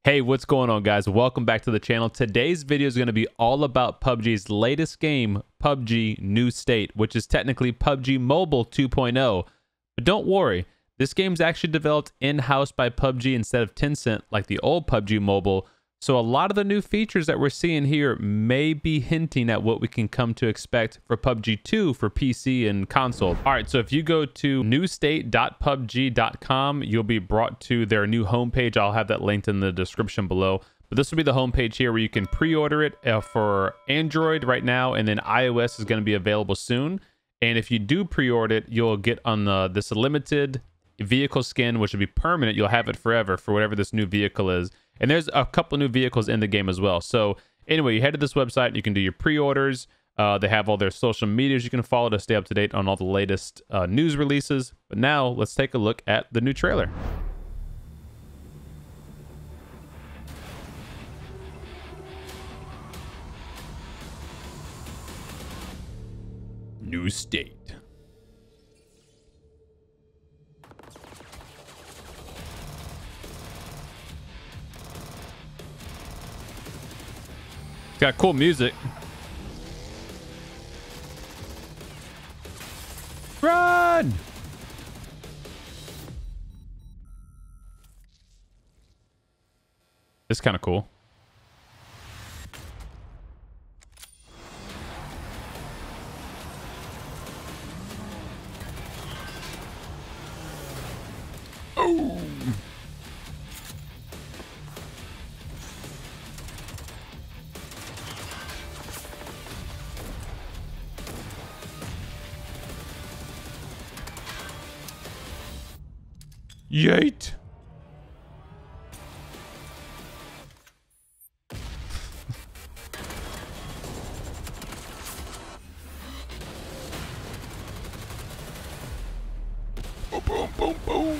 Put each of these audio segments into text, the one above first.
Hey, what's going on, guys? Welcome back to the channel. Today's video is going to be all about PUBG's latest game, PUBG New State, which is technically PUBG Mobile 2.0. But don't worry, this game's actually developed in-house by PUBG instead of Tencent like the old PUBG Mobile. So a lot of the new features that we're seeing here may be hinting at what we can come to expect for PUBG 2 for PC and console. All right, so if you go to newstate.pubg.com, you'll be brought to their new homepage. I'll have that linked in the description below. But this will be the homepage here where you can pre-order it for Android right now, and then iOS is going to be available soon. And if you do pre-order it, you'll get on this limited vehicle skin, which will be permanent. You'll have it forever for whatever this new vehicle is. And there's a couple new vehicles in the game as well. So anyway, you head to this website, you can do your pre-orders. They have all their social medias you can follow to stay up to date on all the latest news releases. But now let's take a look at the new trailer. New State. Got cool music. Run! It's kind of cool. Oh! Yeet. Boom, boom, boom, boom.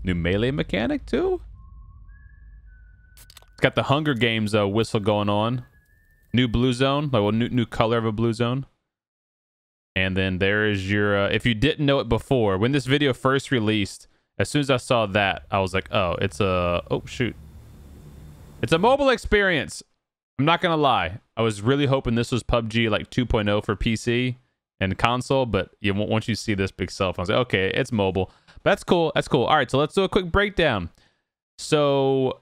New melee mechanic too? It's got the Hunger Games whistle going on. New blue zone, like new color of a blue zone. And then there is your, if you didn't know it before, when this video first released, as soon as I saw that, I was like, oh, it's a, oh, shoot. It's a mobile experience. I'm not going to lie. I was really hoping this was PUBG like 2.0 for PC and console, but once you see this big cell phone, I was like, okay, it's mobile. But that's cool. That's cool. All right, so let's do a quick breakdown. So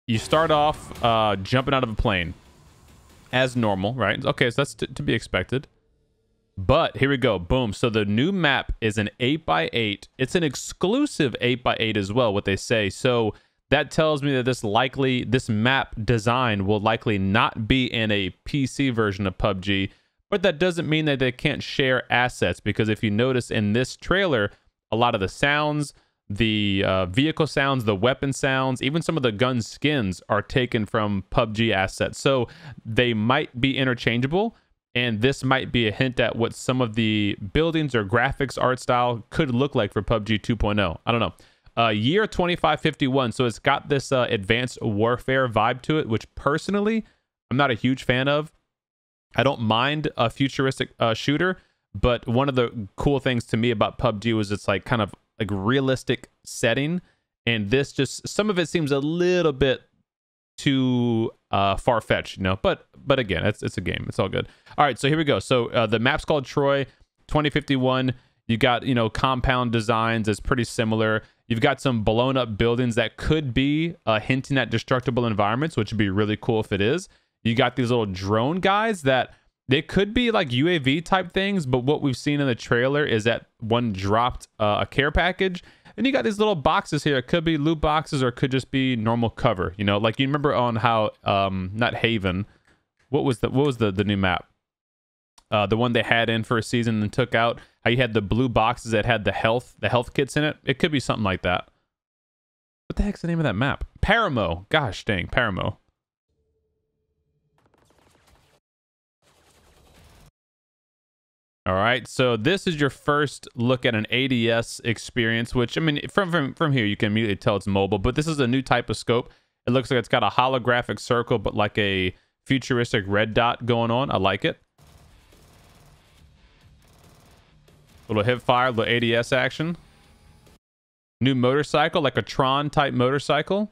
you start off jumping out of a plane as normal, right? Okay, so that's to be expected. But here we go. Boom. So the new map is an 8x8. It's an exclusive 8x8 as well, what they say. So that tells me that this map design will likely not be in a PC version of PUBG. But that doesn't mean that they can't share assets, because if you notice in this trailer, a lot of the sounds, the vehicle sounds, the weapon sounds, even some of the gun skins are taken from PUBG assets. So they might be interchangeable. And this might be a hint at what some of the buildings or graphics art style could look like for PUBG 2.0. I don't know. Year 2551. So it's got this advanced warfare vibe to it, which personally, I'm not a huge fan of. I don't mind a futuristic shooter, but one of the cool things to me about PUBG was it's like kind of like realistic setting. And this just, some of it seems a little bit too far-fetched, you know, but again, it's a game. It's all good. All right, so here we go. So the map's called Troy 2051. You got, you know, compound designs. It's pretty similar. You've got some blown up buildings that could be hinting at destructible environments, which would be really cool if it is. You got these little drone guys that they could be like UAV type things, but what we've seen in the trailer is that one dropped a care package. And you got these little boxes here. It could be loot boxes or it could just be normal cover. You know, like you remember on how not Haven. What was the new map? The one they had in for a season and took out. How you had the blue boxes that had the health kits in it. It could be something like that. What the heck's the name of that map? Paramo. Gosh dang, Paramo. All right, so this is your first look at an ADS experience, which, I mean, from here, you can immediately tell it's mobile, but this is a new type of scope. It looks like it's got a holographic circle, but like a futuristic red dot going on. I like it. Little hip fire, little ADS action. New motorcycle, like a Tron type motorcycle.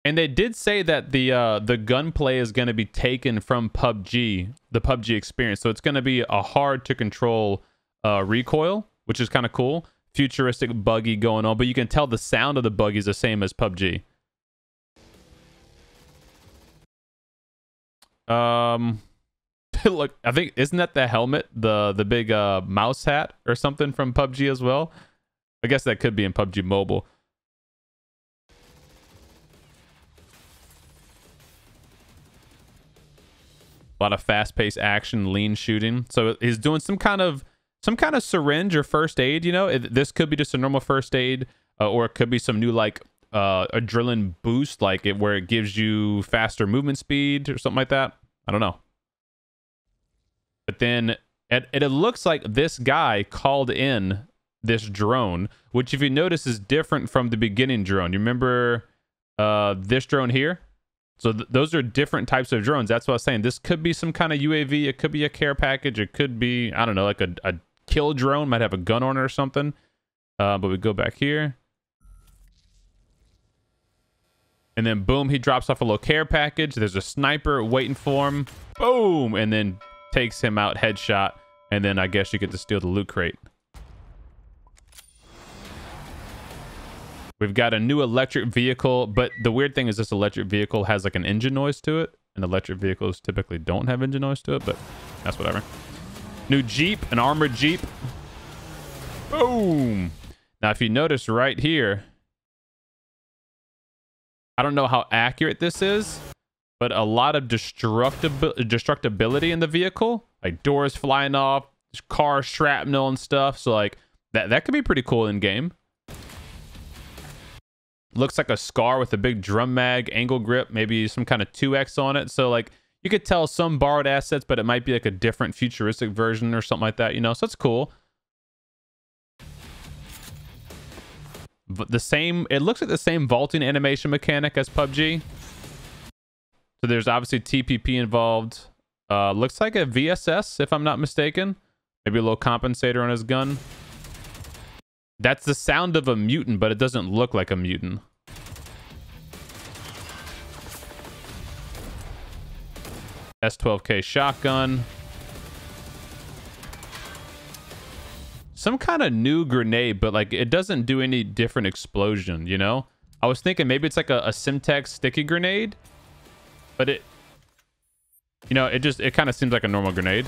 And they did say that the gunplay is going to be taken from PUBG, the PUBG experience. So it's going to be a hard to control recoil, which is kind of cool. Futuristic buggy going on, but you can tell the sound of the buggy is the same as PUBG. Look, I think, isn't that the helmet, the big mouse hat or something from PUBG as well? I guess that could be in PUBG Mobile. A lot of fast-paced action, lean shooting. So he's doing some kind of syringe or first aid. You know, this could be just a normal first aid, or it could be some new like adrenaline boost, like where it gives you faster movement speed or something like that. I don't know. But then it looks like this guy called in this drone, which if you notice is different from the beginning drone. You remember this drone here? So those are different types of drones. That's what I was saying. This could be some kind of UAV. It could be a care package. It could be, I don't know, like a kill drone. Might have a gun on it or something. But we go back here. And then boom, he drops off a little care package. There's a sniper waiting for him. Boom! And then takes him out, headshot. And then I guess you get to steal the loot crate. We've got a new electric vehicle, but the weird thing is this electric vehicle has like an engine noise to it, and electric vehicles typically don't have engine noise to it, but that's whatever. New Jeep, an armored Jeep. Boom! Now, if you notice right here, I don't know how accurate this is, but a lot of destructibility in the vehicle, like doors flying off, car shrapnel and stuff. So like that could be pretty cool in game. Looks like a Scar with a big drum mag, angle grip, maybe some kind of 2X on it. So like you could tell some borrowed assets, but it might be like a different futuristic version or something like that, you know? So it's cool. But it looks like the same vaulting animation mechanic as PUBG. So there's obviously TPP involved. Looks like a VSS, if I'm not mistaken. Maybe a little compensator on his gun. That's the sound of a mutant, but it doesn't look like a mutant. S12K shotgun. Some kind of new grenade, but like it doesn't do any different explosion, you know? I was thinking maybe it's like a Simtex sticky grenade, but it kind of seems like a normal grenade.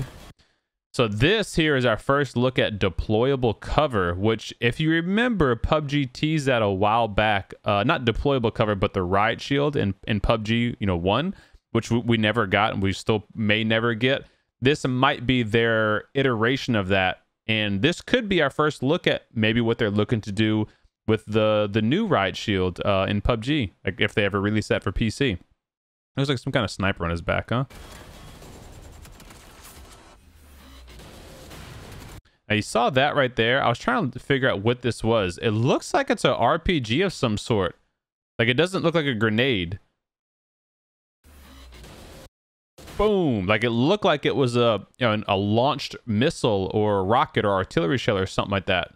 So this here is our first look at deployable cover, which if you remember, PUBG teased that a while back. Not deployable cover, but the riot shield in PUBG, 1, which we never got and we still may never get. This might be their iteration of that. And this could be our first look at maybe what they're looking to do with the new riot shield in PUBG, like if they ever release that for PC. Looks like some kind of sniper on his back, huh? Now you saw that right there. I was trying to figure out what this was. It looks like it's an RPG of some sort. Like it doesn't look like a grenade. Boom! Like it looked like it was a launched missile or a rocket or artillery shell or something like that.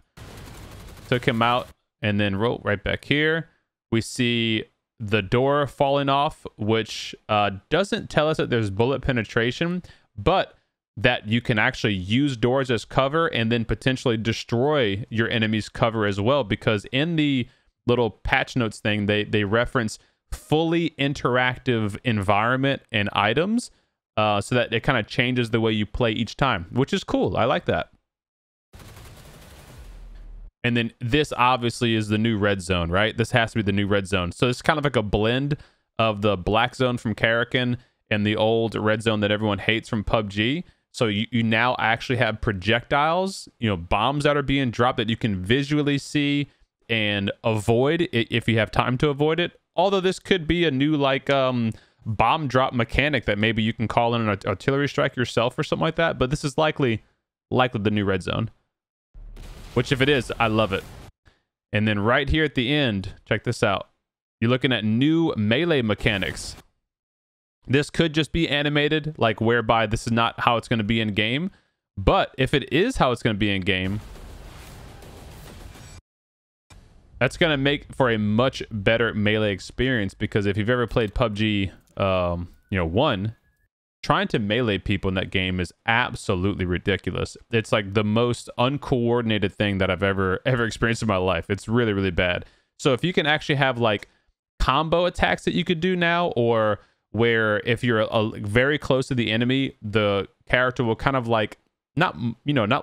Took him out and then wrote right back here. We see the door falling off, which doesn't tell us that there's bullet penetration, but that you can actually use doors as cover and then potentially destroy your enemy's cover as well, because in the little patch notes thing, they reference fully interactive environment and items, so that it kind of changes the way you play each time, which is cool. I like that. And then this obviously is the new red zone, right? This has to be the new red zone. So it's kind of like a blend of the black zone from Karrakin and the old red zone that everyone hates from PUBG. So you now actually have projectiles, bombs that are being dropped that you can visually see and avoid if you have time to avoid it. Although this could be a new bomb drop mechanic that maybe you can call in an artillery strike yourself or something like that. But this is likely the new red zone, which if it is, I love it. And then right here at the end, check this out. You're looking at new melee mechanics. This could just be animated, like whereby this is not how it's going to be in game. But if it is how it's going to be in game, That's going to make for a much better melee experience, because if you've ever played PUBG, 1, trying to melee people in that game is absolutely ridiculous. It's like the most uncoordinated thing that I've ever experienced in my life. It's really, really bad. So if you can actually have like combo attacks that you could do now, or where if you're very close to the enemy, the character will kind of like not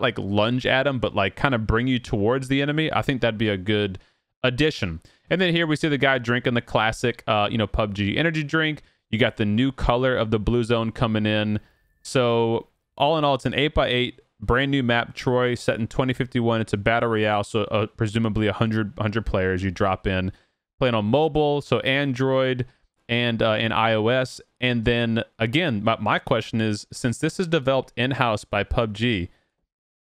like lunge at them, but like kind of bring you towards the enemy, I think that'd be a good addition. And then here we see the guy drinking the classic PUBG energy drink. You got the new color of the blue zone coming in. So all in all, it's an 8x8 brand new map, Troy, set in 2051. It's a battle royale, so presumably 100 players you drop in, playing on mobile, so Android and iOS. And then again, my question is, since this is developed in-house by PUBG,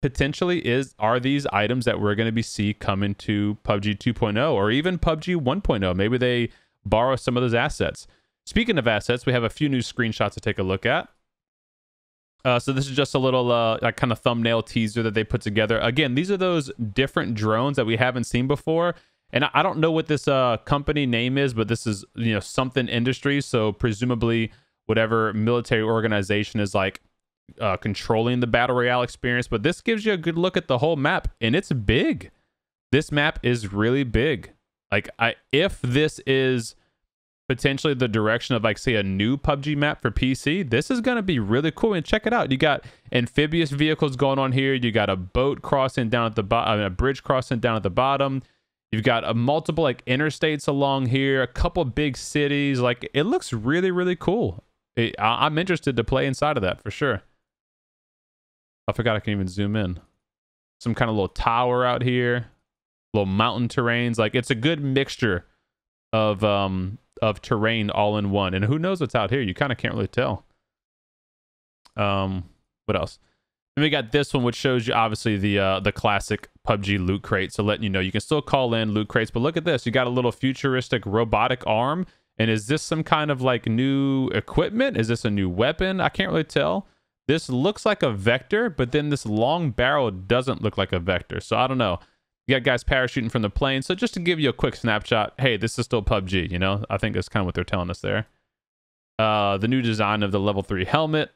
potentially are these items that we're going to see coming to PUBG 2.0 or even PUBG 1.0? Maybe they borrow some of those assets. Speaking of assets, we have a few new screenshots to take a look at. So this is just a little kind of thumbnail teaser that they put together. Again, these are those different drones that we haven't seen before. And I don't know what this company name is, but this is, something industry. So presumably whatever military organization is like controlling the battle royale experience. But this gives you a good look at the whole map, and it's big. This map is really big. Like if this is potentially the direction of like, say, a new PUBG map for PC, this is going to be really cool. And check it out. You got amphibious vehicles going on here. You got a boat crossing down at the bottom, a bridge crossing down at the bottom. You've got a multiple like interstates along here, a couple big cities. Like, it looks really, really cool. I'm interested to play inside of that for sure. I forgot I can even zoom in. Some kind of little tower out here, little mountain terrains. Like, it's a good mixture of terrain all in one. And who knows what's out here? You kind of can't really tell. What else? Then we got this one, which shows you obviously the classic PUBG loot crate. So letting you know you can still call in loot crates, but look at this. You got a little futuristic robotic arm. And is this some kind of like new equipment? Is this a new weapon? I can't really tell. This looks like a vector, but then this long barrel doesn't look like a vector. So I don't know. You got guys parachuting from the plane. So just to give you a quick snapshot, hey, this is still PUBG, I think that's kind of what they're telling us there. The new design of the level 3 helmet.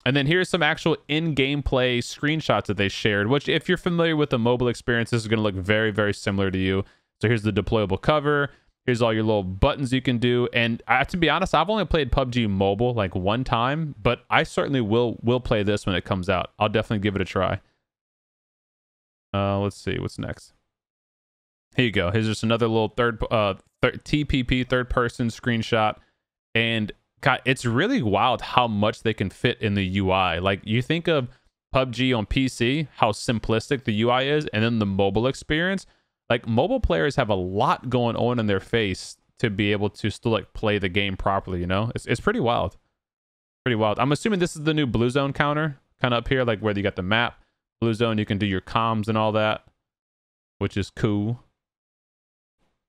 And then here's some actual in-game play screenshots that they shared, which if you're familiar with the mobile experience, this is going to look very, very similar to you. So here's the deployable cover. Here's all your little buttons you can do. And to be honest, I've only played PUBG Mobile like one time, but I certainly will play this when it comes out. I'll definitely give it a try. Let's see what's next. Here you go. Here's just another little TPP third person screenshot. And God, it's really wild how much they can fit in the UI. Like, you think of PUBG on PC, how simplistic the UI is, and then the mobile experience. Like, mobile players have a lot going on in their face to be able to still like play the game properly, It's pretty wild. Pretty wild. I'm assuming this is the new blue zone counter, kind of up here, like where you got the map. Blue zone, you can do your comms and all that, which is cool.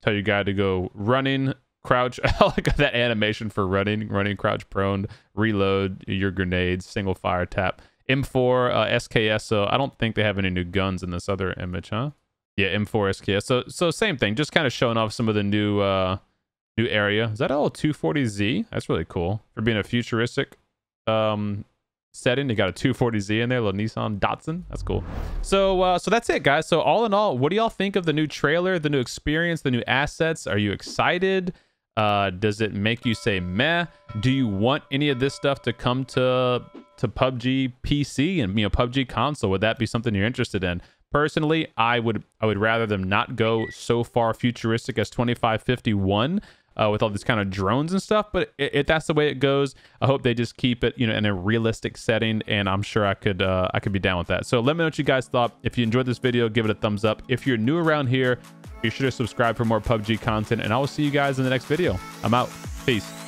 Tell your guy to go running, crouch. I like that animation for running, crouch, prone, reload your grenades, single fire tap. M4 SKS. So I don't think they have any new guns in this other image, huh? Yeah, M4 SKS. So same thing, just kind of showing off some of the new area. Is that all 240Z? That's really cool for being a futuristic setting. You got a 240Z in there, little Nissan Datsun. That's cool. So that's it, guys. So all in all, what do y'all think of the new trailer, the new experience, the new assets? Are you excited? Does it make you say meh? Do you want any of this stuff to come to PUBG PC and PUBG console? Would that be something you're interested in? Personally, I would rather them not go so far futuristic as 2551 with all these kind of drones and stuff. But if that's the way it goes, I hope they just keep it, in a realistic setting. And I'm sure I could be down with that. So let me know what you guys thought. If you enjoyed this video, give it a thumbs up. If you're new around here, be sure to subscribe for more PUBG content. And I will see you guys in the next video. I'm out. Peace.